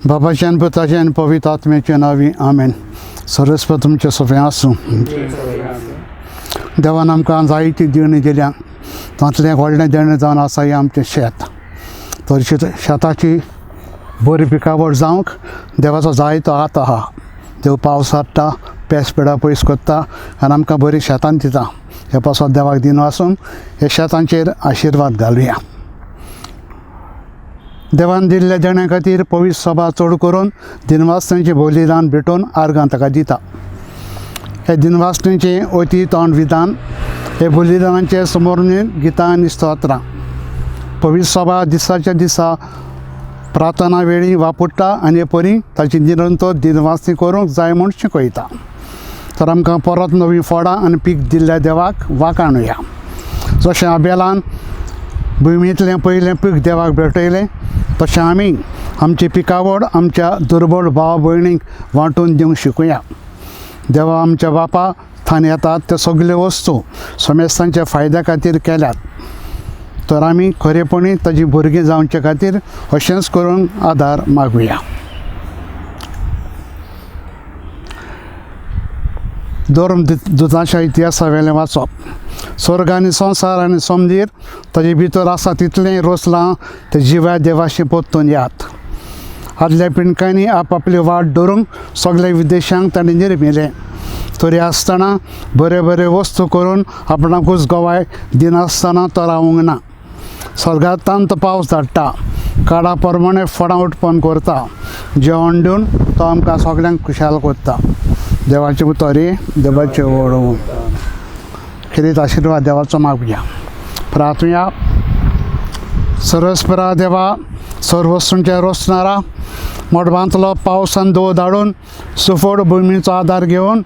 बाबाचे आनी पुताचे आनी पवित्र आत्म्याचे नांवी आमेन. सर्वस्व तुमचे सोबे आसूं. देवान आमकां जायती देणगी दिल्या, तांतलें व्हडलें देणें जावन आसा हें आमचें शेत. तर शेताची बरी पिकावळ जावंक देवाचो जायतो हात आहा. देव पावस हाडटा, पेस पिडा पयस कोत्ता आनी आमकां बरी शेतान दिता. हे पासत देवाक दिन वासून हे शेतांचेर आशिर्वाद घालुया. देवान दिल्ल्या देण्या खातीर पवित्र सभा चड करून दिनवासनेचें बलिदान भेटोवन आर्गां ताका दिता. हे दिनवासनेचें अती तोंड विधान, हे बलिदानाचे समोरून गितां आनी स्तोत्रां. पवित्र सभा दिसाच्या दिसा प्रार्थना वेळी वापरता आनी परी ताची निरंतर दिनवासनी करूंक जाय म्हूण शिकयता. तर आमकां परत नवीं फळां आनी पीक दिल्ल्या देवाक वाखाणुया. जशें आबेलान भुमींतलें पयलें पीक देवाक भेटयलें, तशें आमी आमची पिकावळ आमच्या दुर्बळ भाव भयणीक वांटून दिवंक शिकुया. देवा आमच्या बापा थान येतात ते सगल्यो वस्तू समेस्तांच्या फायद्या खातीर केल्यात. तर आमी खरेपणी ताजी भुरगीं जावचे खातीर अशेंच करून आदार मागुया. धर्म दुतांच्या इतिहासा वेलें वाचप. स्वर्ग आनी संवसार आनी समजीर ताजे भितर आसा तितलें रोसलां ते जिव्या देवाशी पोत्तून यात. आदल्या पिणकांनी आपआपली वाट धरूंक सगल्या विदेशांक ताणें निर्मिलें. तरी आसतना बरे बरे वस्तू करून आपणाकूच गोवाय दिनासतना तो रावूंक ना. स्वर्गांत पावस धाडटा, काळा प्रमाणे फळां उत्पन्न करता, जेवण दिवन तो आमकां सगळ्यांक खुशाल करता. देवाचे उतरी देवाचे वळो. खिरीत आशिर्वाद देवाचो मागुया. प्रार्थुया. सर्वस्परा देवा, सर्व वस्तूंचेर रोसणारा, मोडबांतलो पावस आनी दव धाडून सुफोड भुमीचो आदार घेवन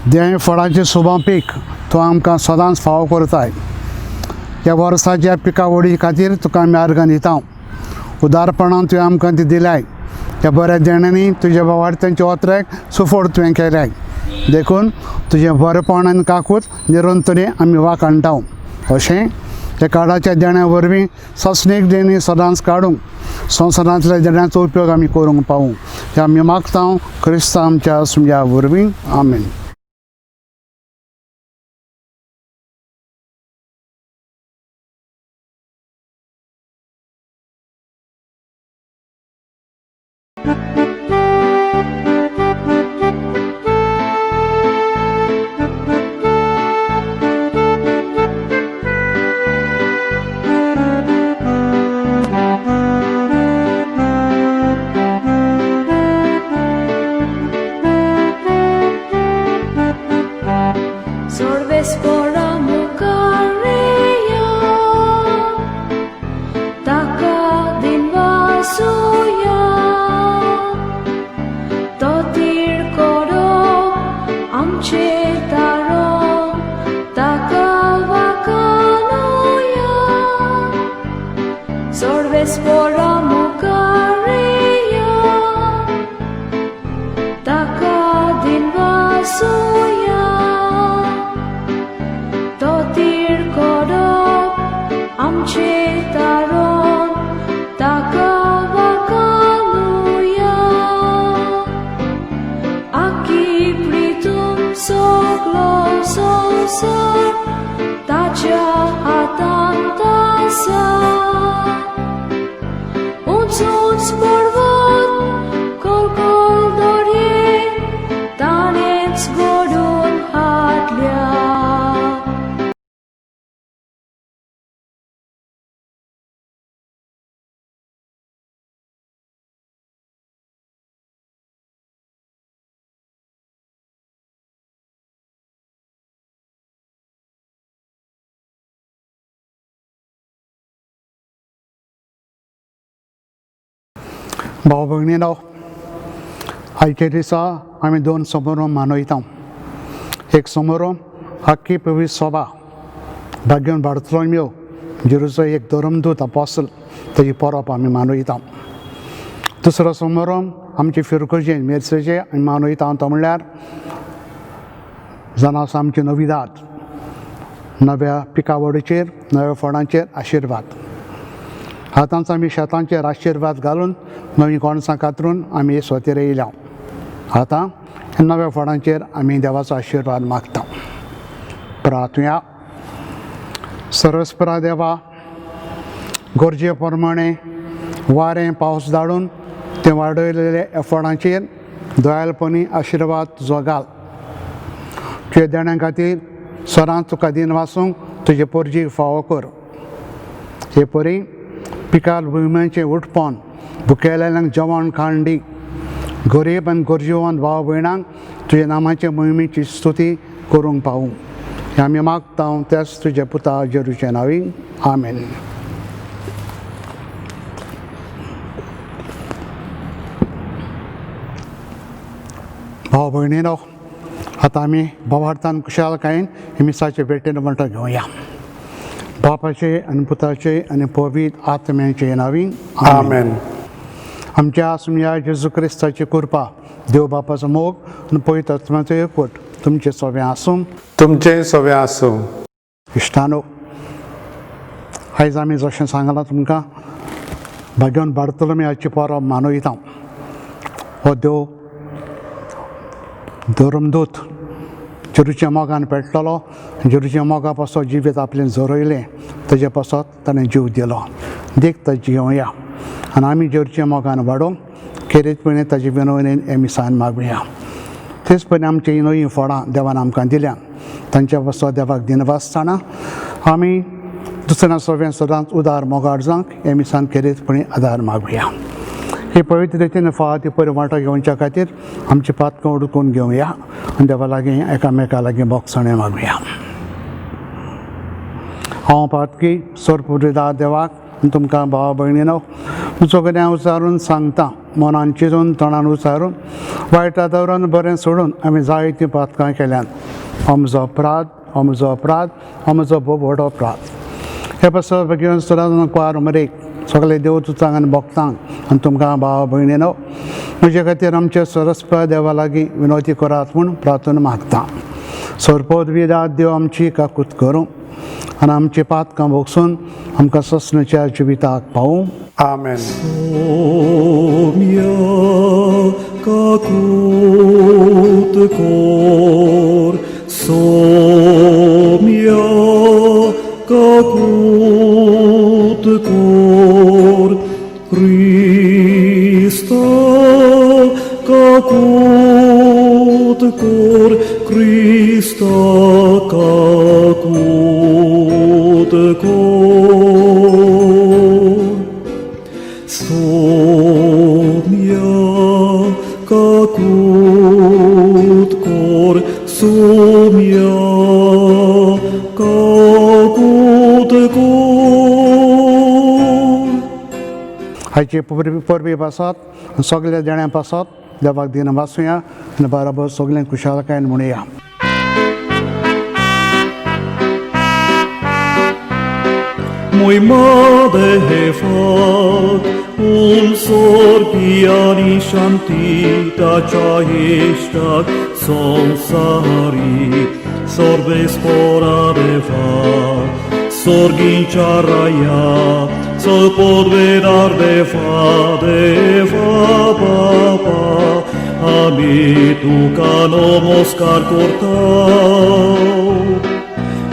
दें फळांचें शुभ पीक तूं आमकां सदांच फावो करताय. ह्या वर्साच्या पिकावळी खातीर तुका आमी आर्गां दिता. उदारपणान तुवें आमकां ती दिल्याय. ह्या बऱ्या देण्यांनी तुज्या वाडत्यांच्या ओत्र्याक सुफोड तुवें केल्याय. देखून तुजें बरेपण आनी काकूट निरंतरी आमी वाखाणटा. अशें हे काळाच्या देण्या वरवीं सस्नीक देणी सदांच काडूंक संवसारांतल्या देण्याचो उपयोग आमी करूंक पावूं हें आमी मागता. क्रिस्त आमच्या सुमया वरवीं आमेन. भाव भयणीनो, आयच्या दिसा आमी दोन समारोह मनयता. एक समारोह आख्खी पवित्र सभा भाग्यवन बार्थोलोमेव जेरूचो एक धर्मदूत अपोस्तल ताची परब आमी मनयता. दुसरो समारोह आमचे फिरकुजे मेर्सेचे आमी मनयता तो म्हणल्यार जावन आसा आमची नवी दात, नव्या पिकावळीचेर नव्या फळांचेर आशिर्वाद. आतांच आमी शेतांचेर आशिर्वाद घालून नवीं कोणसां कातरून आमी येसोतेर येयल्या. आतां ह्या नव्या फळांचेर आमी देवाचो आशिर्वाद मागता. प्रार्थुया. सर्वस्परा देवा, गरजे प्रमाणे वारें पावस धाडून ते वाडयलेले ह्या फळांचेर दयाळपणी आशिर्वाद तुजो घाल. तुजे देण्यां खातीर सदांच तुका दिन वासूंक तुजे पोरजीक फावो कर. हे परी पिकाल भुमिचें उठपण भुकेलेल्यांक जेवण खाण दी. गरीब आनी गरजेवंत भाव भयणांक तुजे नामाचे मोहिमेची स्तुती करूंक पावूं. हें आमी मागता त्याच तुजे पुता जेरूचे नांवी. आमेन. भाव भयणीनो, आतां आमी भावार्थान कुशालकायेन हे मिसाचे भेटेन म्हणटा घेवया. बापाचे आनी पुताचे आनी पवित्र आत्म्याचे नांवी. आमेन. आमच्या सुमया जेजू क्रिस्ताची कृपा, देव बापाचो मोग आनी पवित्र आत्म्याचो एकवट तुमचे सगळें आसूं. तुमचें सगळें आसूं. इश्टानो, आयज आमी जशें सांगलां तुमकां, भाग्यवान बार्तोलोमेवाची परब मनयता. हो देव धर्मदूत जेरूच्या मोगान पेटलेलो. जेरूच्या मोगा पासत जिवीत आपलें जोरयलें, तेजे पासत ताणें जीव दिलो. देख ताची घेवया आनी आमी जेरूच्या मोगान वाडोवंक खेरीतपणी ताजे विनवणेन हे मिसान मागुया. तेच पयलीं आमची नवीं फळां देवान आमकां दिल्या, तांच्या पासत देवाक दिनवासताना आमी दुसऱ्या सगळ्यांक सदांच उदार मोगाट जावंक हे मिसान खेरीतपणी आदार मागुया. हे पवित्र रितीन फावती परी वांटो घेवच्या खातीर आमची पातकां उडकून घेवया आनी देवा लागीं एकामेका लागीं बोगसणे मागुया. हांव पातकी सोरपुरीदार देवाक आनी तुमकां भावा भयणीनो सगळ्यां उचारून सांगता. मनान चिंतून तोंडान उचारून वायटा दवरून बरें सोडून आमी जायतीं पातकां केल्यात. आमचो अपराध, आमचो अपराध, आमचो खूब व्हड अपराध. हे पासत घेवन सदांच कुवार मरेक सगळे देवदूतांक आनी भक्तांक आनी तुमकां भावा भयणीनो म्हजे खातीर आमचे सरस्वती देवा लागीं विनवती करात म्हूण प्रार्थना मागता. सोरपोदविदाद देव आमची काकूत करूं आनी आमची पातकां भोगसून आमकां ससणेच्या जिविताक पावूं. आमेन. सोम्या काकूत कोर, सोम्या काकूत कोर, क्रिस्ता काकूत कोर, क्रिस्ता काकूत कोर. सोम्या काकूत कोर, सोम्या काकूत कोर. हायचे परबी पासत सगळ्या जाण्यां पासत देवाक दिन वाचुया आनी बरोबर सगळें कुशालकायेन म्हणुया. Muy madre fac un sorgiani shantita chaishtak sonsari sorbes pora de fa sorgin charaya sol podvedar de fa papa ami tu cano moscar cortau.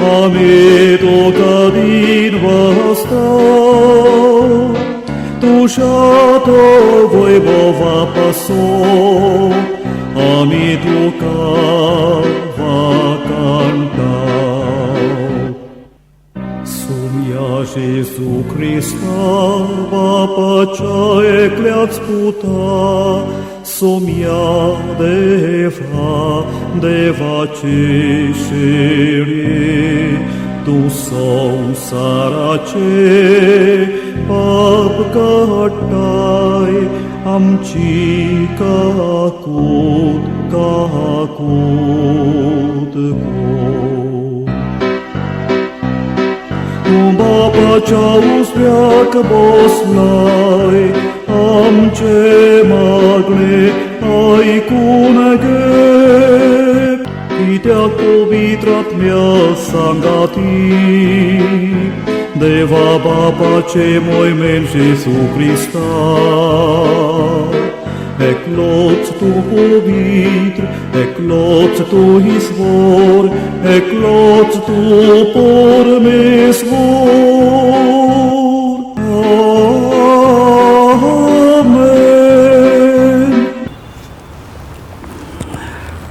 Ami toca din vastau, tu shato voivova paso, ami toca va cantau. Sumia Jesu Christa va pacea ecleaț puta, Somia deva ceșere, tu sau sarace, papca tai, amci cahut co. Baba ceaus veacă boslai, amce magle ai cunege, Itea povitrat mea sangati, Deva Babace moimen Jesu Christa. Ecloți tu povitr, ecloți tu izvor, ecloți tu pormesvor. Amen.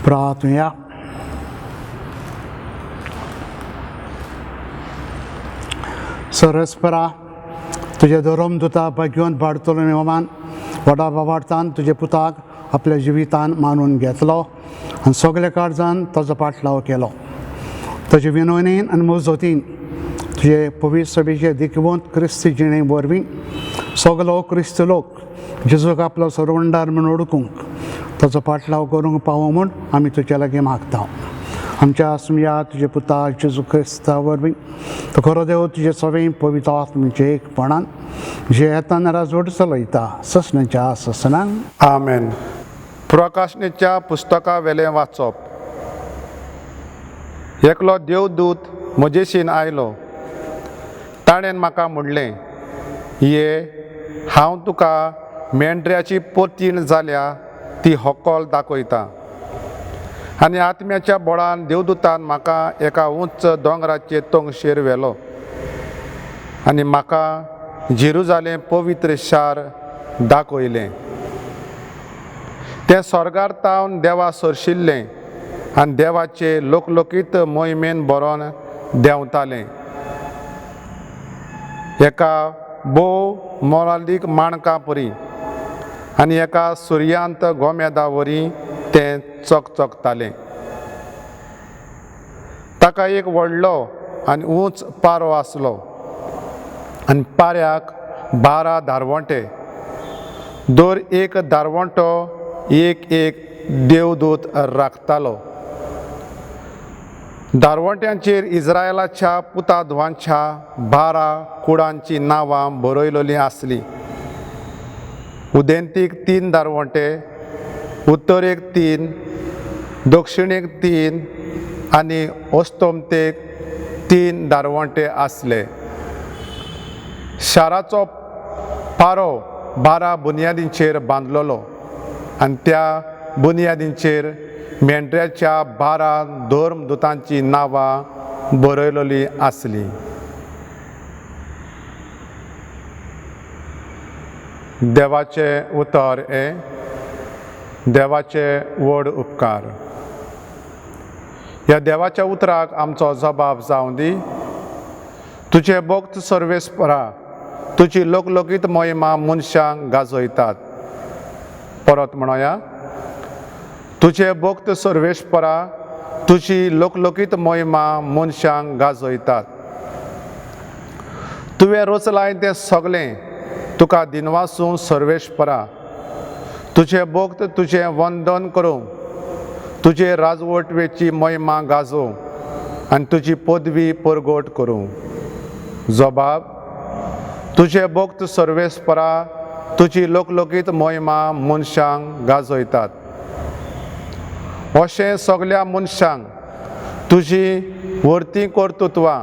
प्रार्थना. सरस्परा तुझे धर्मदूता भाग्यवंत बार्तोलोमेवान व्हडा बाबार्थान तुझे पुताक आपल्या जिवितान मानून घेतलो आनी सगळे काळजान ताचो पाटलाव केलो. ताचे विनवणेन आनी मजतीन तुझे पवित्र सभेचे दिकवंत क्रिस्ती जिणे वरवीं सगलो क्रिस्त लोक जेजूक आपलो सर्वंडार म्हूण ओळखूंक ताचो पाटलाव करूंक पावो म्हूण आमी तुजे लागीं मागता. आमच्या आसमिया तुझे पुता जेजू क्रिस्ता वरवीं तो खरो देव तुजे सवें पवित्र आत्मेचे एकपणान जे येताना राजवट चलयता ससण्याच्या ससनान. आमेन. प्रकाशणेच्या पुस्तका वेलें वाचप. एकलो देवदूत म्हजेशीन आयलो. ताणें म्हाका म्हणलें, ये हांव तुका मेंढऱ्याची पोतीण जाल्या ती होकोल दाखयता. आनी आत्म्याच्या बळान देवदूतान म्हाका एका उंच दोंगराचे तोंगशेर व्हेलो आनी म्हाका जेरुजालेम पवित्र शार दाखयलें. तें स्वर्गार तावन देवा सरशिल्लें आनी देवाचे लोकलोकीत मोहिमेन बरोवन देंवतालें. एका बोव मोलादीक माणका परी आनी एका सुर्यांत गोमेदा वरी तें चकचकतालें. ताका एक व्हडलो आनी उंच पारो आसलो आनी पाऱ्याक 12 दारवंटे. दर एक दारवंटो एक एक देवदूत राखतालो. दारवंट्यांचेर इस्रायलाच्या पुताधवांच्या 12 कुळांची नांवां बरयलोलीं आसलीं. उदेंतीक 3 दारवंटे, उत्तरेक 3, दक्षिणेक 3 आनी ओस्तोमतेक 3 दारवंटे आसले. शाराचो पारो 12 बुनयादींचेर बांदलोलो आनी त्या बुनयादींचेर मेंढऱ्याच्या 12 धर्मदूतांची नांवां बरयलोलीं आसलीं. देवाचे उतर हे देवाचे व्हड उपकार. ह्या देवाच्या उतराक आमचो जबाब जावं दी. तुजे भक्त सर्वेस्परा तुजी लोकलोकीत मोहिमा मनशांक गाजयतात. परत म्हणया, तुजे भक्त सर्वेस्परा तुजी लोकलोकीत मोहिमा मनशांक गाजयतात. तुवें रचलाय तें सगळें तुका दिनवासूं सर्वेस्परा. तुजे भक्त तुजें वंदन करूं, तुजे राजवटवेची मोहिमा गाजोवं आनी तुजी पदवी परगट करूं. जबाब, तुजे भक्त सर्वेस्परा तुजी लोकलोकीत मोहिमा मनशांक गाजयतात. अशें सगळ्या मनशांक तुजी वर्ती कर्तुत्वां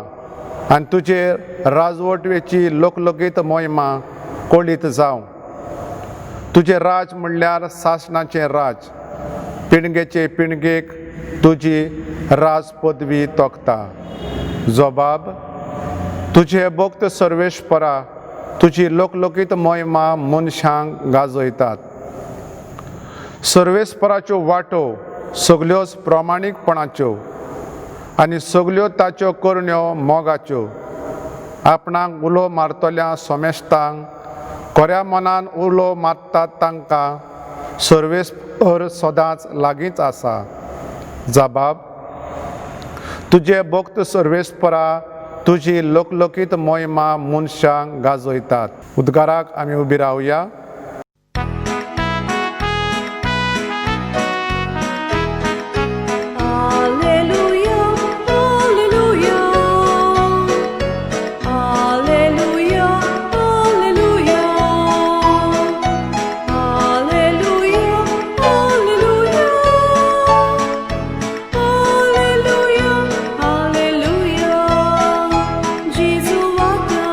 आनी तुजे राजवटवेची लोकलोकीत मोहिमा कोळीत जावं. तुजें राज म्हणल्यार शासनाचें राज. पिणगेचे पिणगेक तुजी राज पदवी तोखता. जबाब, तुजे भक्त सर्वेस्परा तुजी लोकलोकीत मोहिमा मनशांक गाजयतात. सर्वेस्पराच्यो वाटो सगल्योच प्रामाणीकपणाच्यो आनी सगल्यो ताच्यो करण्यो मोगाच्यो. आपणाक उलो मारतल्या सोमेस्तांक, खऱ्या मनान उलो मारतात तांकां सर्वेस्पर सदांच लागींच आसा. जबाब, तुजे भक्त सर्वेस्परा तुजी लोकलोकीत मोहिमा मनशांक गाजयतात. उद्गाराक आमी उबी रावया. Jesus walked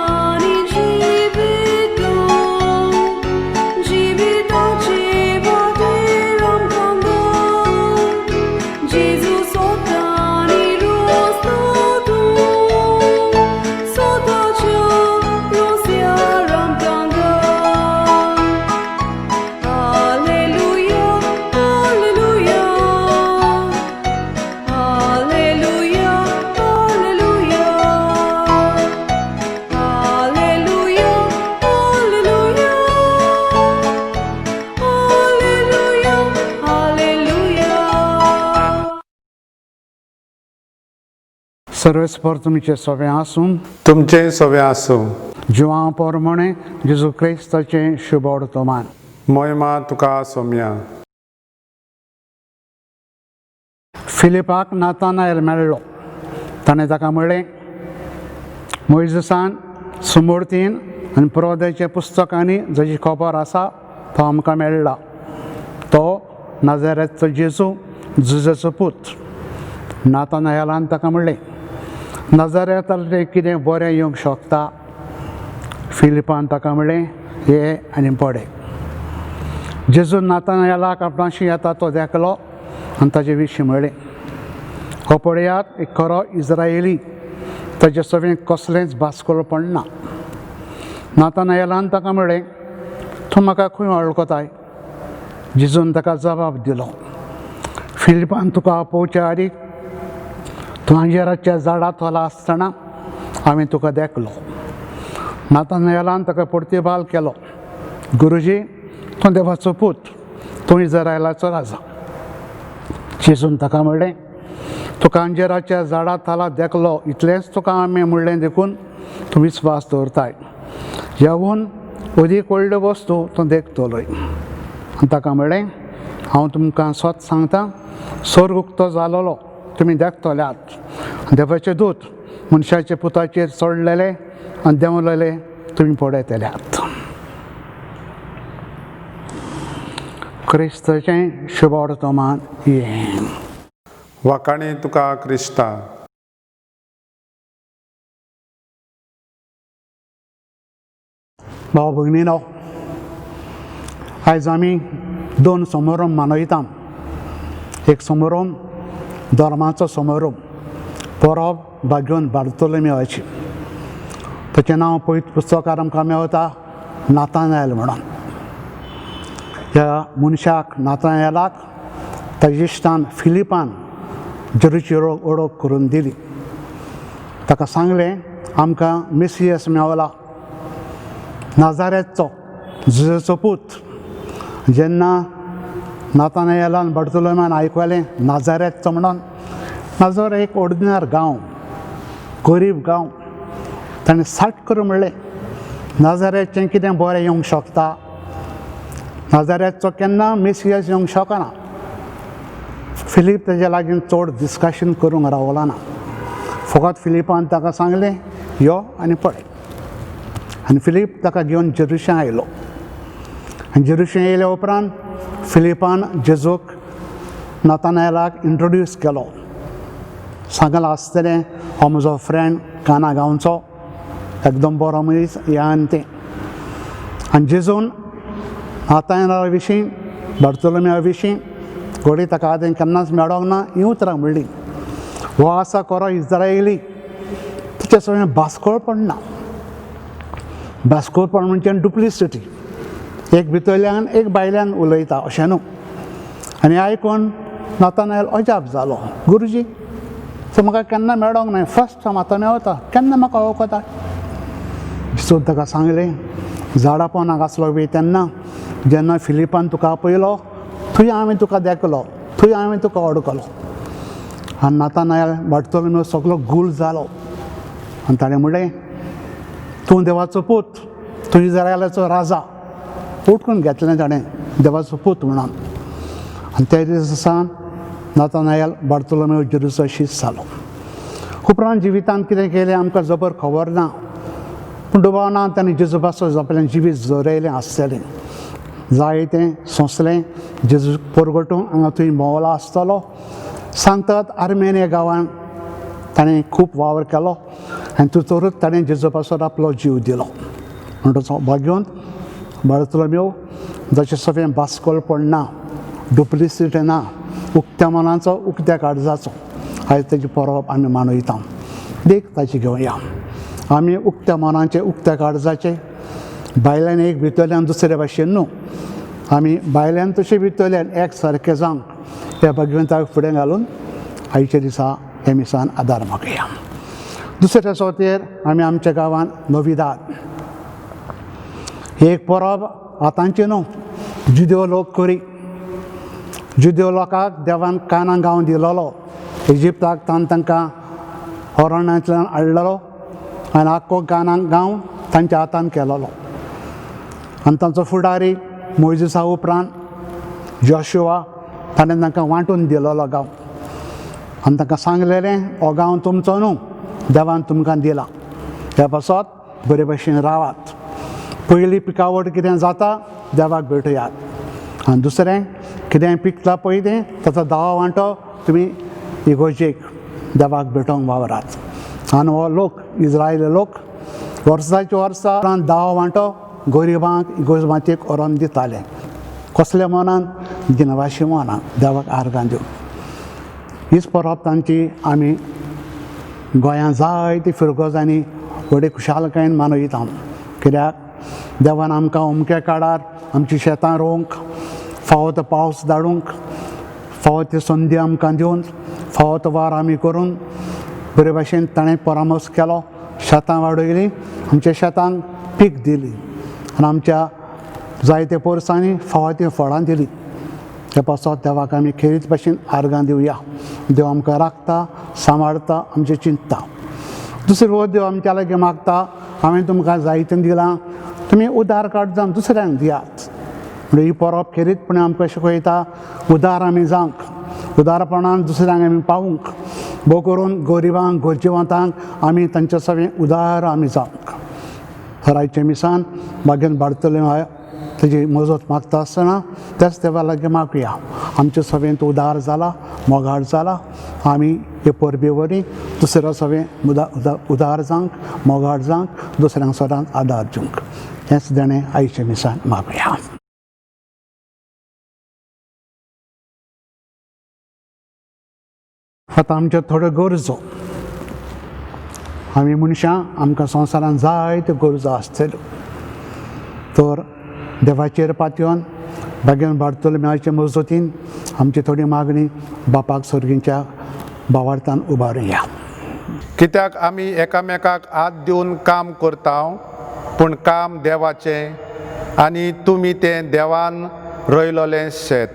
सर्वेस्पर तुमचे सवे आसूं तुमचें सवें आसूं. जिवा पोरमणे जेजू क्रिस्ताचे शुभ वर्तमान. मोहिमा तुका सोम्या. फिलिपाक नातानायल मेळ्ळो. ताणें ताका म्हणलें, मोइजेसान सुमोर्तीन आनी प्रोदेच्या पुस्तकांनी जाची खबर आसा तो आमकां मेळ्ळा. तो नाजारेचो जेजू, जुजाचो पूत. नातानायलान ताका म्हणलें, नाजारेंतलें कितें बरें येवंक शकता? फिलिपान ताका म्हणलें, ये आनी पळय. जेजू नातानायलाक आपणाशी येता तो देखलो आनी ताचे विशीं म्हणलें, हो पळयात एक खरो इस्रायेली, ताचे सवें कसलेंच भासकुळपण ना. नातानायलान ताका म्हणलें, तूं म्हाका खंय वळखताय? जेजून ताका जबाब दिलो, फिलिपान तुका आपोवच्या आदीक तूं अंजेराच्या झाडार थोला आसतना हांवें तुका देखलो. नातानायलान ताका प्रतिबाल केलो, गुरुजी, तूं देवाचो पूत, तूं इस्रायलाचो राजा. जेजून ताका म्हणलें, तुका अंजेराच्या झाडार थाला देखलो इतलेंच तुका हांवें म्हणलें देखून तूं विस्वास दवरताय. ह्याहून अदीक व्हडल्यो वस्तू तूं देखतलोय. आनी ताका म्हणलें, हांव तुमकां सत सांगतां, स्वर्ग उक्तो जालोलो तुमी देखतल्यात. देवाचे दूत मनशाच्या पुताचेर चडलेले आनी देंवलेले तुमी पळयतल्यात. क्रिस्ताचें शुभ वर्तमान हें. वाकाणी तुका क्रिस्ता. भाव भगिनीनो, आयज आमी दोन समारंभ मनयता. एक समारंभ धर्माचो समारंभ, परब भाग्योन बार्तोलोमेवाची. ताचें नांव पवित्र पुस्तकार आमकां मेवता नातानायल म्हणून. ह्या मनशाक नातानायलाक ताजे इश्टान फिलिपान जेजूची ओळख करून दिली. ताका सांगलें, आमकां मेसियस मेवला, नाजारेचो जुजाचो पूत. जेन्ना नातानायलान बार्तोलोमेन आयकलें नाजारेचो म्हणून, नाजार एक ऑर्डिनर गांव, गरीब गांव. ताणें साट करून म्हणलें, नाजारेचें कितें बरें येवंक शकता? नाजारेचो केन्ना मेसियस येवंक शकना. फिलीप ताजे लागीं चड डिस्कशन करूंक रावलो ना. फकत फिलिपान ताका सांगलें, यो आनी पळय. आनी फिलीप ताका घेवन जेरुशलेम आयलो. आनी जेरुशलेम येयल्या उपरांत फिलिपान जेजूक नातानायलाक इंट्रोड्यूस केलो. सांगलें आसतलें, हो म्हजो फ्रेंड काना गांवचो, एकदम बरो मनीस, या आनी तें. आनी जेजून नातानायला विशीं, बार्तोलोमेवा विशीं घोडी ताका आदें केन्नाच मेळोंक ना, ही उतरां म्हणलीं. हो आसा खरो इस्रायेली, ताचें सगळें भासकुळपण ना. भासकुळपण म्हणजे डुप्लिसिटी. एक भितरल्यान एक भायल्यान उलयता अशें न्हू. आनी आयकून नातानायल अजाप जालो, गुरुजी, तें म्हाका केन्ना मेळोंक ना. फर्स्ट टायम आतां मेवता, केन्ना म्हाका वळखता? जेजून ताका सांगलें, झाडा पोंदाक आसलो बी तेन्ना जेन्ना फिलिपान तुका आपयलो, थंय हांवें तुका देखलो, थंय हांवें तुका वळखलो. आनी नातानायल बार्तोलोमेव सगळो गूल जालो. आनी ताणें म्हणलें, तूं देवाचो पूत, तूं इस्रायलाचो राजा. उठून घेतलें ताणें देवाचो पूत म्हणून. आनी त्या दिसान नातानायल बार्तोलोमेव जेजूचो शिश्य जालो. उपरांत जिवितांत कितें केलें आमकां जबर खबर ना. पूण डुबावना ताणें जेजू पासो आपल्यान जिवीत जोरयलें आसतलें. जायतें सोंसलें. जेजू परगटूंक हांगा थंय भोंवलो आसतलो. सांगतात आर्मेनिया गांवांत ताणें खूब वावर केलो आनी थंयसरूच ताणें जेजू पासोन आपलो जीव दिलो. म्हणटच भाग्योन बार्तोलोमेव, जाचें सगळें भासकुळपण ना, डुप्लिसिटी ना, उक्त्या मनाचो, उक्त्या काळजाचो, आयज ताची परब आमी मनयता. देख ताची घेवया. आमी उक्त्या मनाचे, उक्त्या काळजाचे, भायल्यान एक भितरल्यान दुसरे भाशेन न्हू, आमी भायल्यान तशें भितरल्यान एक सारकें जावंक ह्या भगवंताक फुडें घालून आयच्या दिसा हे मिसान आदार मागया. दुसऱ्या चवथेर आमी आमच्या गांवांत नविदाद. एक परब आतांची न्हू, जुदेव लोक करी. जुदेव लोकांक देवान काना गांव दिलोलो. इजिप्ताक ताणें तांकां हॉरणांतल्यान हाडलेलो आनी आख्खो गांव तांच्या हातान केलेलो. आनी तांचो फुडारी मोइजेसा उपरांत जोशुआ ताणें तांकां वांटून दिलेलो गांव आनी तांकां सांगलेलें हो गांव तुमचो न्हू, देवान तुमकां दिला, हे पासत बरे भशेन रावात. पयली पिकावट कितें जाता देवाक भेटयात आनी दुसरें कितें पिकता पळय तें ताचो 10 वांटो तुमी इगोजेक देवाक भेटोवंक वावरात. आनी हो लोक इस्रायली लोक वर्साच्या वर्सा 10 वांटो गरिबांक इगोजमाचेक व्हरोन दिताले. कसल्या मनान? दिनवाशी मनान, देवाक आर्गां दिवन. हीच परब तांची आमी गोंयांत जायते फिरगोजांनी व्हडे खुशालकायेन मनयता. कित्याक देवान आमकां अमक्या काळार आमची शेतां रोवंक, फावो तो पावस धाडूंक, फावो ती संदी आमकां दिवन, फावो तो वार आमी करून बरे भशेन ताणें परामर्श केलो, शेतां वाडयलीं, आमच्या शेतांक पीक दिली आनी आमच्या जायते पोरसांनी फावो ती फळां दिलीं. हे पासत देवाक आमी खेरीत भशेन आर्गां दिवया. देव आमकां राखता, सांबाळटा, आमचें चिंतता. दुसरी गो देव आमच्या लागीं मागता, हांवें तुमकां जायतें दिलां, तुमी उदार काडजावन दुसऱ्यांक दियात. म्हणजे ही परब खेरीतपणे आमकां शिकयता उदार आमी जावंक, उदारपणान दुसऱ्यांक आमी पावूंक, भोव करून गरिबांक गरजेवंतांक आमी तांचे सवें उदार आमी जावंक. थरायचे मिसान बागेन बार्तोलेमाय तेजी मजत मागता आसतना त्याच देवा लागीं मागुया. आमचे सवें तो उदार जाला, मोगाट जाला, आमी हे परबे वरवीं दुसऱ्या सवें उदार जावंक, मोगाट जावंक, दुसऱ्यांक सदांच आदार दिवंक. हेंच देणें आयचे मिसान मागुया. आतां आमच्यो थोड्यो गरजो. आमी मनशां, आमकां संवसारांत जायत्यो गरजो आसतल्यो. तर देवाचेर पातयेवन बागेन बार्तोलेमाच्या मजतीन आमची थोडी मागणी बापाक सर्गीच्या भावार्थान उबारुया. कित्याक आमी एकामेकाक हात दिवन काम करता, पूण काम देवाचें आनी तुमी तें देवान रोयलोलें शेत.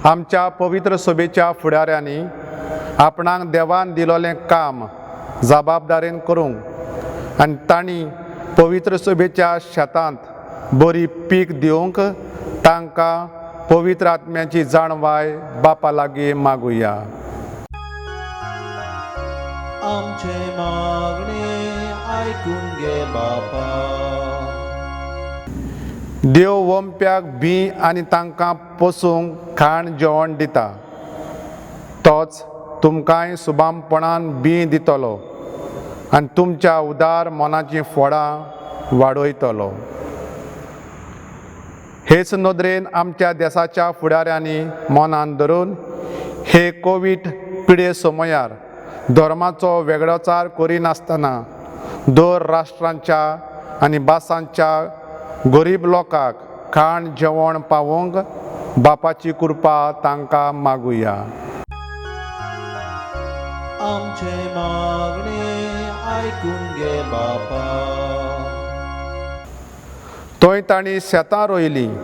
आमच्या पवित्र सभेच्या फुडाऱ्यांनी आपणाक देवान दिलोलें काम जबाबदारेन करूंक आनी तांणी पवित्र सभेच्या शेतांत बरी पीक दिवंक तांकां पवित्र आत्म्याची जाणवाय बापा लागीं मागुया. आमचे मागणे आयकून घे बापा. देव वंप्याक भी आनी तांकां पोसूंक खाण जेवण दिता. तोच तुमकांय सुबामपणान भी दितलो आनी तुमच्या उदार मनाचीं फळां वाडयतलो. हेच नदरेन आमच्या देशाच्या फुडाऱ्यांनी मनान धरून हे कोवीड पिडे समयार धर्माचो वेगळोचार करिनासतना दर राष्ट्रांच्या आनी भासांच्या गरीब लोकांक खाण जेवण पावोवंक बापाची कृपा तांकां मागुया. आमचे मागणे आयकून घे बापा. थंय तांणी शेतां रोयलीं,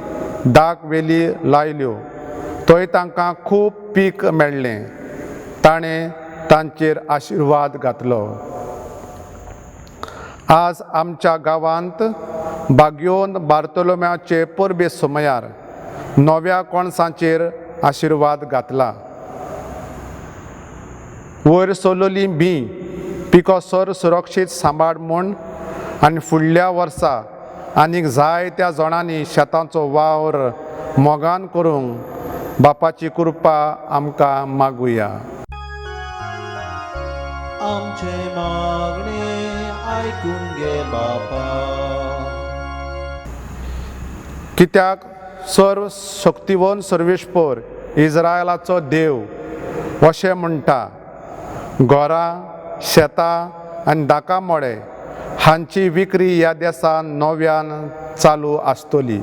दाक वेली लायल्यो, थंय तांकां खूब पीक मेळ्ळें. ताणें तांचेर आशिर्वाद घातलो. आज आमच्या गांवांत बागयोन बार्तोलोमेवाचे परबे समयार नव्या कोणसांचेर आशिर्वाद घातला. वयर सोलोली भी पिकोसर सुरक्षीत सांबाळ म्हूण आनी फुडल्या वर्सा आनीक जायत्या जाणांनी शेतांचो वावर मोगान करूंक बापाची कृपा आमकां मागुया. आमचे मागणे आयकून घे बापा. कित्याक सर्व शक्तिवन सर्वेश्वर इस्रायलाचो देव अशें म्हणटा, घरां, शेतां आनी दाका मोडे हांची विक्री ह्या देशान नव्यान चालू आसतली.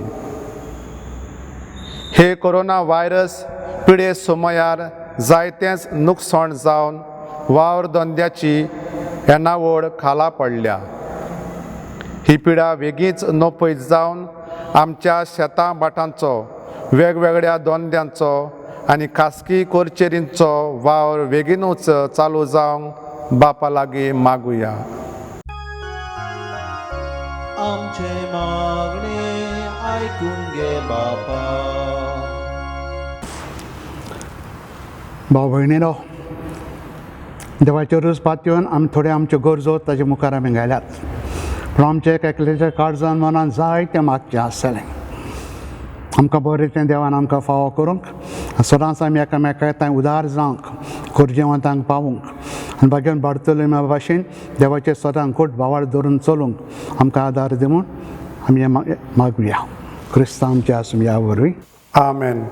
हे कोरोना व्हायरस पिडे समयार जायतेच नुकसाण जावन वावर धंद्याची येणावळ खाला पडल्या. ही पिडा बेगीच नपयत जावन आमच्या शेतां भाटांचो, वेगवेगळ्या धंद्यांचो आनी खासगी कोरचेरींचो वावर बेगीनूच चालू जावंक बापा लागी मागुया. आमचे मागणे ऐकून घे बापा. भाव भयणीनो, देवाचे रूच पातयेवन आमी थोड्यो आमच्यो गरजो ताजे मुखार आमी घाल्यात. पूण आमचे एकल्याच्या काळजान मनान जायतें मागचें आसतलें. आमकां बरें देवान आमकां फावो करूंक, सदांच आमी एकामेकांक उदार जावंक, गरजेवंतांक पावूंक आनी बागेन बार्तोलोम्या भाशेन देवाचे सदां घोट भावार धरून चलूंक आमकां आदार दिवून आमी मागुया. क्रिस्त आमचे आसूं ह्या वरवीं. आमेन.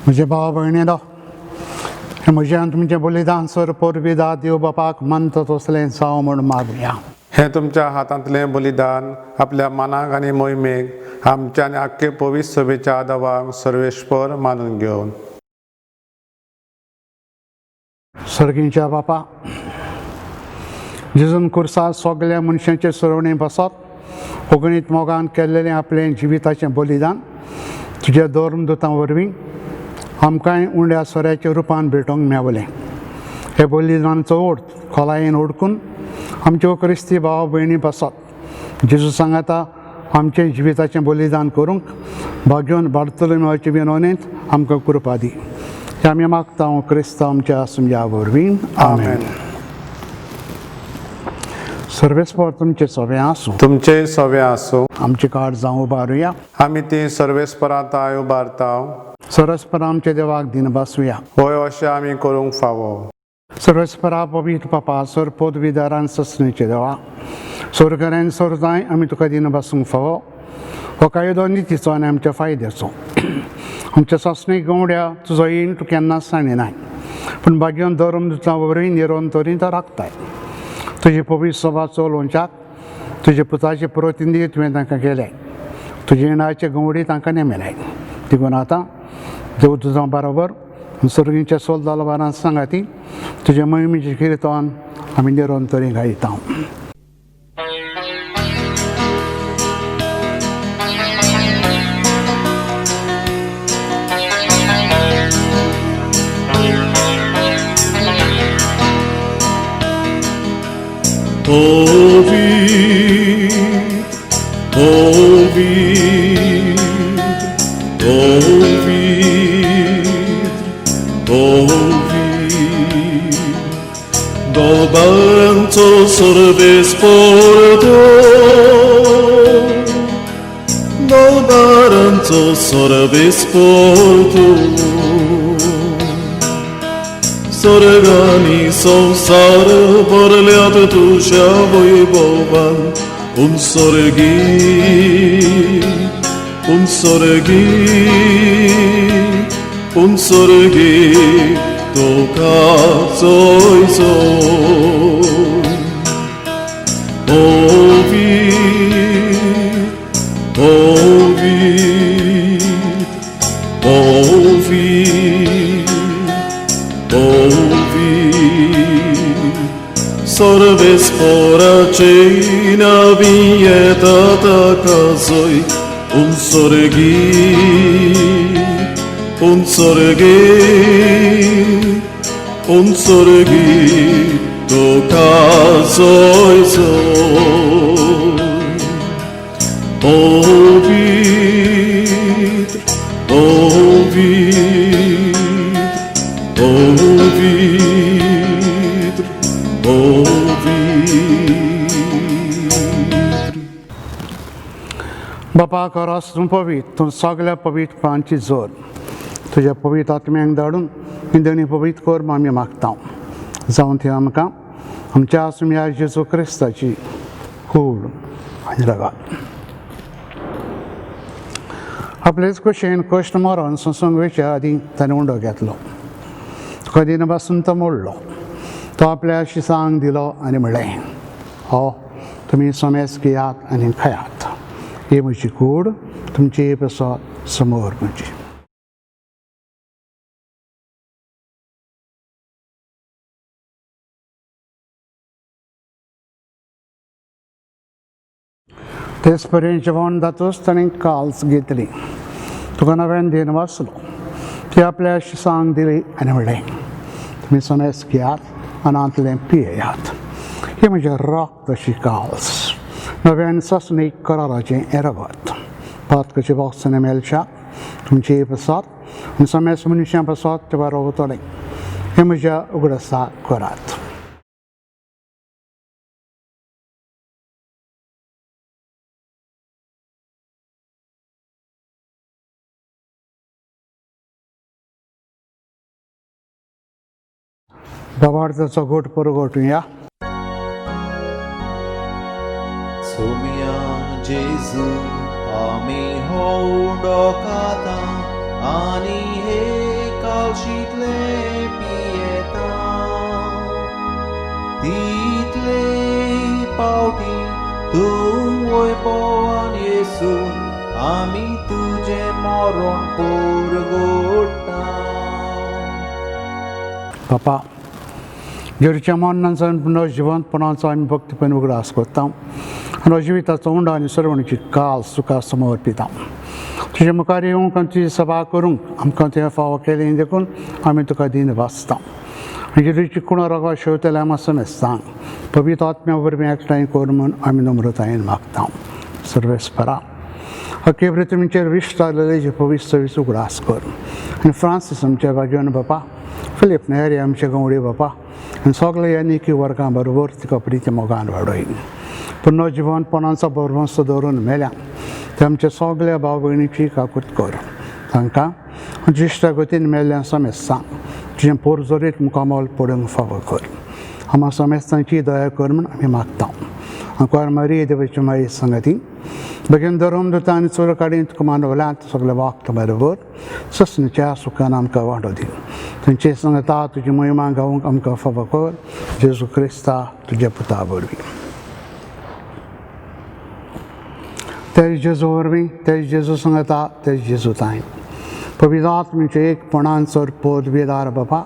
म्हजे भाव भयणीनो, हें म्हजें तुमचें बलिदान सर परबिदा देव बापाक मंत तसलें जावं म्हूण मागुया. हें तुमच्या हातांतलें बलिदान आपल्या मनाक आनी मोहिमेक आमच्या आनी आख्खे पवित्र सभेच्या आदाराक सर्वेस्पर मानून घेवन. सर्गींच्या बापा, जेजून कुर्सार सगल्या मनशांचे सरवणी बसत अगणीत मोगान केल्लेलें आपलें जिविताचें बलिदान तुज्या धर्मदुतां वरवीं आमकांय उंड्या सोऱ्याच्या रुपान भेटोवंक मेवलें. हे बलिदानाचो ओड खोलायेन ओडकून आमच्यो क्रिस्ती भाव भयणी बसत जेजूसांग आतां आमचें जिविताचें बलिदान करूंक भाग्योन बार्तोलोम्याचे विनवणेंत आमकां कृपा दी. हें आमी मागता क्रिस्त आमचे आसूं ह्या वरवीं. आमेन. सर्वेस्पर तुमचे सवें आसूं. तुमचे सवें आसूं. आमची कार्ड जावं उबारुया. आमी ती सर्वेस्परांत उबारता. सर्वेस्पर आमचे देवाक दिन बसुया. होय, अशें आमी करूंक फावो. सर्वेस्परा पवित्र पापा, सर पदवीदारान ससणेचे देवा, सोरगऱ्यान सोर जाय आमी तुका दिन बसूंक फावो. हो कायदो नितीचो आनी आमच्या फायद्याचो. आमच्या ससणीक गवड्या तुजो येण तूं केन्नाच जाणिनाय, पूण भाग्यान धर्मदुतां वरवीं निरंतरी तो राखताय. तुजी पवित्र सभा चलोवच्याक तुजे पुताचे प्रतिनिधी तुवें तांकां केले. तुजे येणाचे गवडी तांकां नेमिलाय. देखून आतां देव तुजो बरोबर सर्गींच्या सोलदालबारान सांगाती तुजे मोहिमेचें किर्तन आमी निरंतरी गायता. Dolbanto sorbes porto, dolbanto sorbes porto, sorgani sonsar borleat tu shavoi bovan, un sorgi, toca soy. Sorbes fora cena vieta ta casoi, un sorgi, toca soy ouvir, ouvir, ouvir, ouvir. बापा खरोच तूं पवित्र, तूं सगल्या पवित्रपणाची जोर. तुज्या पवित्र आत्म्यांक धाडून इंदणी पवित्र कर म्हूण आमी मागता. जावं ती आमकां आमच्या सुम्या जेजू क्रिस्ताची कूड आनी रगत. आपलेच कुशेन कश्ट मरण सोंसूंक वेच्या आदीं ताणें उंडो घेतलो. तुका दिन पासून तो मोडलो. तो आपल्या शिसांक दिलो आनी म्हणलें, हो तुमी सोमेस घेयात आनी खायात. ही म्हजी कूड तुमची पेसत समोर म्हजी. तेच पर्यंत जेवण जातूच ताणें काल्स घेतली. तुका नव्यान दिन वाचलो. ती आपल्या शिसांक दिली आनी म्हणलें, तुमी सोमेस घेयात आनांतलें पियेयात. ही म्हजें रक्त अशी काल्स नव्यान ससनीक कराराचें हें रगत. पात कशी वखसांनी मेलच्या तुमची पेसात आनी सोमेस मनशां पेसात ते बरो वतलें. हें म्हज्या उगडसाक करात. बाबार्दाचो घोट परगोटुया. सोम्या जेजू आमी हो उंडो खाता आनी हे काळशीतले पियेता. तितले पावटी तूं वैभवान येसू आमी तुजें मरण परगोडटा. बापा जेरीच्या मरणांचो पुनः जिवंतपणाचो आमी भक्तीपण उगडास करता. आनी जिविताचो उंडो आनी सरवणीची काल सुखां समर्पिता. तुजे मुखार येवंक आनी तुजी सभा करूंक आमकां तुवें फावो केलें देखून आमी तुका दिन वाचता. जेरीची कुणो रगत शेवतले आमी समेस्तांक पवित्र आत्म्या वरवीं एकठांय कर म्हूण आमी नम्रतायेन मागता. सर्वेस्परा अख्खे पृथ्वीचेर विश्व जाल्लेले जे पवित्र सवीस उगडास कर. आनी फ्रांसीस आमच्या भाग्यवान बापा, फिलीप नेहरी आमचे गवळी बापा आनी सगळे यानिकी वर्गां बरोबर तिका प्रिती मोगान वाडय. पुन्हा जिवंतपणाचो बरवंस दवरून मेल्या ते आमच्या सगळ्या भाव भयणीची काकूट कर. तांकां ज्येश्ठा गतीन मेल्ल्या समेस्तांक तुजें पोरजोरीत मुखामोल पडूंक फावो कर. आम्हा समेस्तांची दया कर म्हूण आमी मागता. आंकवार मारी देवाची माई संगती बेगीन धरून दोता आनी चोर काडीन तुका मानवल्यांत सगळे वागता बरोबर ससणीच्या सुखान आमकां वाडो दी. तुमचे संगता तुजी महिमा गावूंक आमकां फावो कर. जेजू क्रिस्ता तुज्या पुता वरवीं. तेज जेजू वरवीं, तेज जेजू संगता, तेज जेजू ताईं पवित्र आत्म्याचे एकपणान चड पदवीदार बापा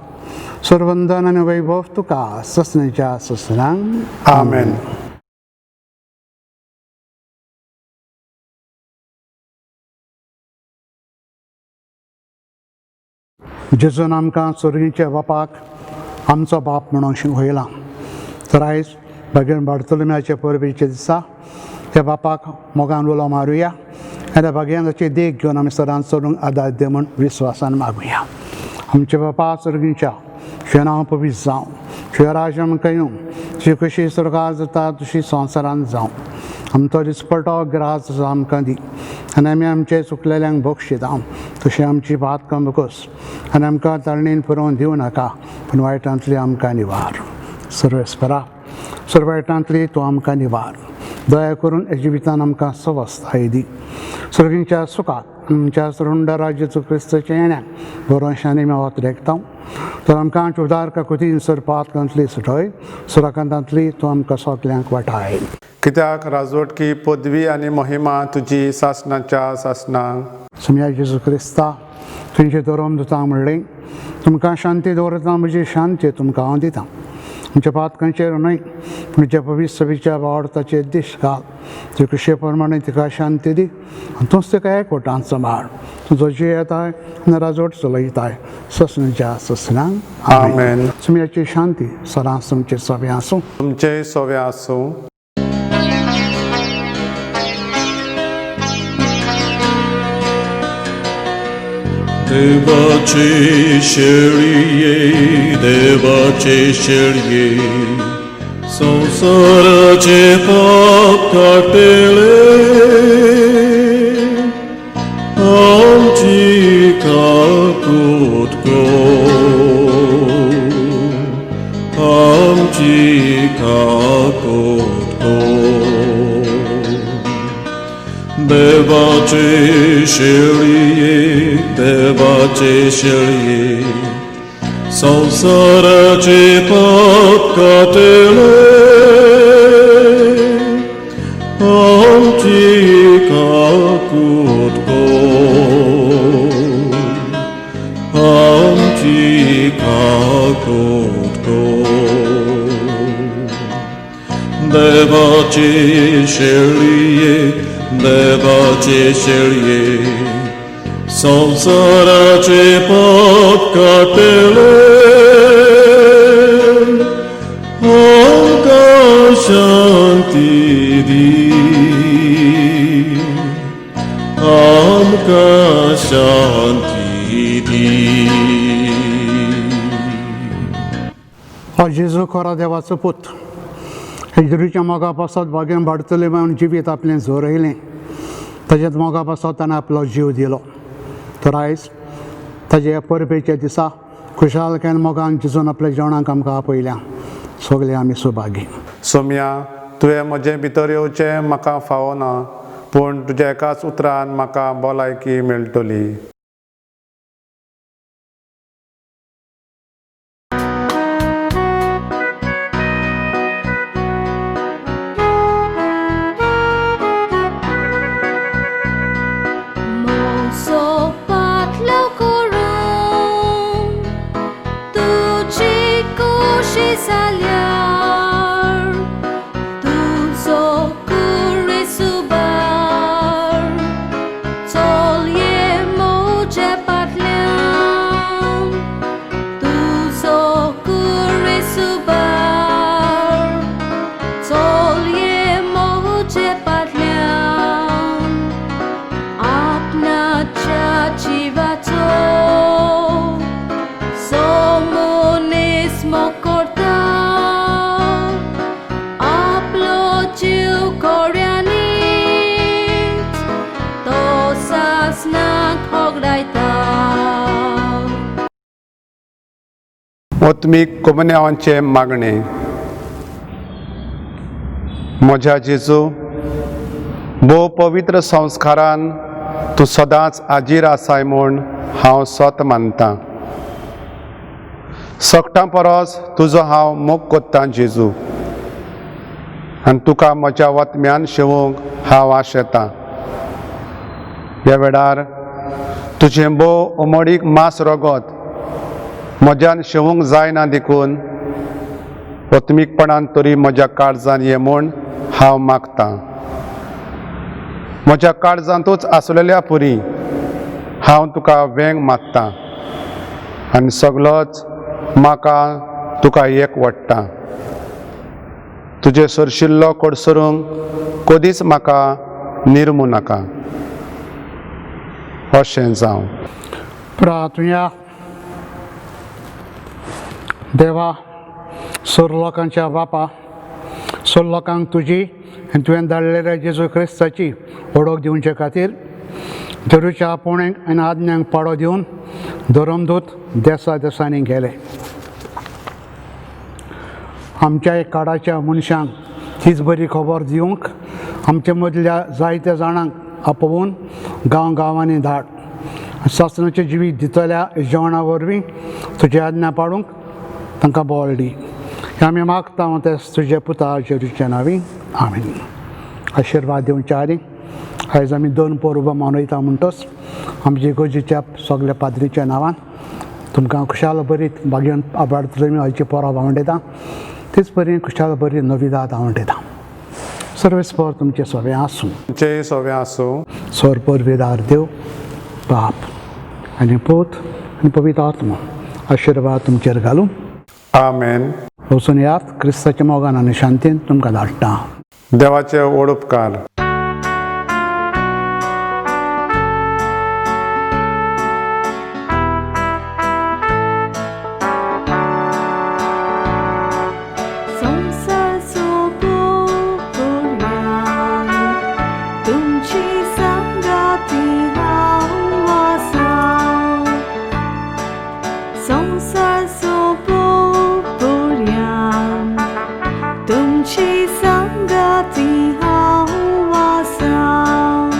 सर्वंदन आनी वैभव तुका ससणीच्या ससऱ्यांक. आमेन. जेजून आमकां स्वर्गीच्या बापाक आमचो बाप म्हणून शिकयलां. तर आयज भगवान बार्तोलोम्याच्या परबेच्या दिसा त्या बापाक मोगान उलो मारुया आनी त्या भगवानाची देख घेवन आमी सदांच चडूंक आदार म्हूण विस्वासान मागुया. आमचे बापा स्वर्गीच्या तुजें नांव पवित्र जावं. तुजें राज्य आमकां येवं. तुजी कशी स्वर्गार जाता तशी संवसारांत जावं. आमचो दिसपटो गिरास आमकां दी आनी आमी आमचे चुकलेल्यांक बक्षिता तशें आमची बात कमकस आनी आमकां तळणीन पुरोवन दिवं नाका पूण वायटांतली आमकां निवार. सर्वेस्परा सर्वायटांतली तूं आमकां निवार. दया करून हे जिवितान आमकां सवस्थाय दी. सर्गींच्या सुखाक आमच्या सुरुंड राज्याचो क्रिस्ताच्या येण्याक बरोशांनी मेवत देखता. तर आमकां उदार काकुतीन सरपातकांतली सुटय सुराकांतांतली तूं आमकां सगल्यांक वाटाय. कित्याक राजवटकी पदवी आनी महिमा तुजी सासणाच्या सासणांक. सुम्या जेजू क्रिस्ता तुमचे धर्म दुतांक म्हणलें तुमकां शांती दवरता म्हजी शांती तुमकां हांव दितां. आमच्या पातकांचेर न्हय पूण तुज्या पवित्र सभेच्या वावरताचे दीस घाल तुजे कुशे प्रमाणे तिका शांती दी आनी तूंच तिका एकवटान सांबाळ तुजो जी येताय नराजोड चलयताय ससणीच्या ससनांक आमेन. सुमयाची शांती सदांच तुमचे सभे आसूं. तुमचे सोवे आसूं. देवाचे शेळये देवाचे शेळये संसाराचे पाप काटेले आमची काकूट कोण आमची काकूट कोण देवाचे शेळये देवाचे शेळये संसाराचे पाप काटेले आमची काकूट कोण आमची काकूट कोण देवाचे शेळये देवाचे शेळये संसाराचे पाप काटेले आमकां शांती दी आमकां शांती दी. हो जेजू खरो देवाचो पूत हेजरूच्या मोगा पासत बागेन बाडतले म्हणून जिवीत आपलें जोरयलें ताच्याच मोगा पासत ताणें आपलो जीव दिलो. तर आयज ताजे परबेच्या दिसा खुशालकायेन मोगान जिजून आपल्या जेवणाक आमकां आपयल्या सगळे आमी सुभागी. सोम्या तुवें म्हजे भितर येवचें म्हाका फावना पूण तुज्या एकाच उतरान म्हाका भलायकी मेळटली. ओत्मीक कोमन्यावांचे मागणे. म्हज्या जेजू भोव पवित्र संस्कारान तूं सदांच आजीर आसाय म्हूण हांव स्वत मानतां. सकटां परस तुजो हांव मोग कोत्तां जेजू आनी तुका म्हज्या वतम्यान शेवूंक हांव आशेतां. ह्या वेळार तुजें भोव उमडीक मास रगत म्हज्यान शेवूंक जायना देखून ओत्मीकपणान तरी म्हज्या काळजान ये म्हूण हांव मागतां. म्हज्या काळजांतूच आसलेल्या पुरी हांव तुका वेंग मागतां आनी सगलोच म्हाका तुका एकवडटा. तुजे सरशिल्लो कोडसरूंक कधीच म्हाका निर्मू नाका. अशें जावं. प्रार्थना. देवा सोर लोकांच्या बापा सोर लोकांक तुजी आनी तुवें धाडलेल्या जेजू क्रिस्ताची ओळख दिवचे खातीर धरूच्या आपुणेक आनी आज्ञांक पाडो दिवन धरमदूत देसा देसांनी गेले. आमच्या एक काळाच्या मनशांक तीच बरी खबर दिवंक आमच्या मदल्या जायत्या जाणांक आपोवून गांव गांवांनी धाड. सासणाचें जिवीत दितल्या जेवणा वरवीं तुजी आज्ञा पाडूंक तांकां बोल दी. हें आमी मागता ते तुजे पुता जेजूच्या नांवी. आमीन. आशिर्वाद दिवचे आदी आयज आमी 2 परबो मनयता म्हणटच आमची इगोर्जेच्या सगल्या पाद्रीच्या नांवान तुमकां खुशाल बरीत बागेन आबाडतलें हयची परब मांडयता. तेच परी खुशाल बरी नविदाद हांव दिता सर्वेस्पर तुमचे सोबे आसूं तुमचे सोबे आसूं सोर परवेदार देव बाप आनी पूत आनी पवित्र आत्मा आशिर्वाद तुमचेर घालूं आमेन. वचून यात क्रिस्ताच्या मोगान आनी शांतीन तुमकां धाडटा. देवाचे व्हड उपकार. संसार सोबोऱ्यान तुमची संगाती हांव आसां. संसार सोबोऱ्यान तुमची संगाती हांव आसां.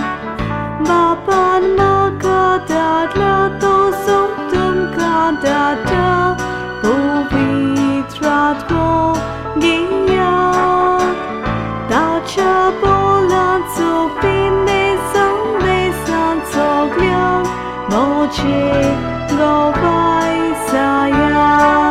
बापान म्हाका धाडला तो सोम तुमकां धाडटा. पवित्र आत्मो गियात ताच्या बोलांचो पिने संदेशांचो ज्ञान मोचे गोवाय जाया.